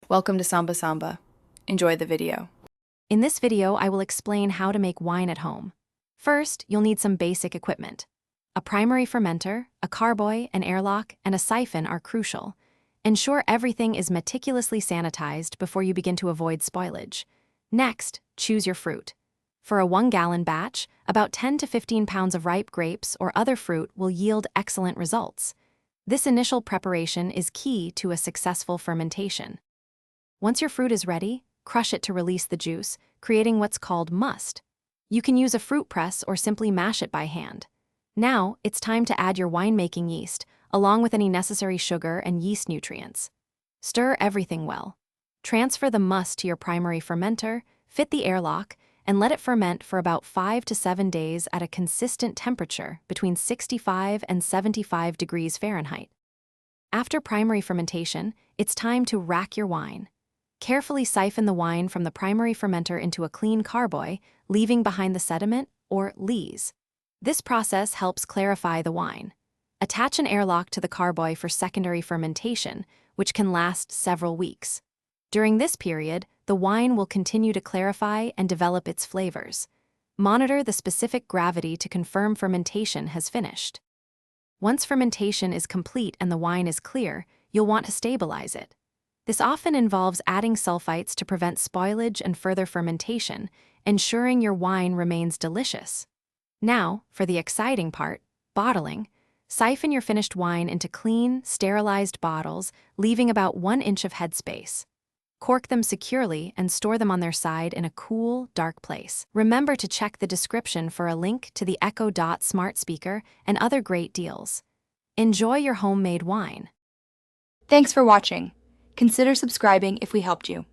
Welcome to Samba Samba. Enjoy the video. In this video, I will explain how to make wine at home. First, you'll need some basic equipment. A primary fermenter, a carboy, an airlock, and a siphon are crucial. Ensure everything is meticulously sanitized before you begin to avoid spoilage. Next, choose your fruit. For a 1-gallon batch, about 10 to 15 pounds of ripe grapes or other fruit will yield excellent results. This initial preparation is key to a successful fermentation. Once your fruit is ready, crush it to release the juice, creating what's called must. You can use a fruit press or simply mash it by hand. Now, it's time to add your winemaking yeast, along with any necessary sugar and yeast nutrients. Stir everything well. Transfer the must to your primary fermenter, fit the airlock, and let it ferment for about 5 to 7 days at a consistent temperature between 65 and 75 degrees Fahrenheit. After primary fermentation, it's time to rack your wine. Carefully siphon the wine from the primary fermenter into a clean carboy, leaving behind the sediment, or lees. This process helps clarify the wine. Attach an airlock to the carboy for secondary fermentation, which can last several weeks. During this period, the wine will continue to clarify and develop its flavors. Monitor the specific gravity to confirm fermentation has finished. Once fermentation is complete and the wine is clear, you'll want to stabilize it. This often involves adding sulfites to prevent spoilage and further fermentation, ensuring your wine remains delicious. Now, for the exciting part, bottling. Siphon your finished wine into clean, sterilized bottles, leaving about 1 inch of headspace. Cork them securely and store them on their side in a cool, dark place. Remember to check the description for a link to the Echo Dot smart speaker and other great deals. Enjoy your homemade wine. Thanks for watching. Consider subscribing if we helped you.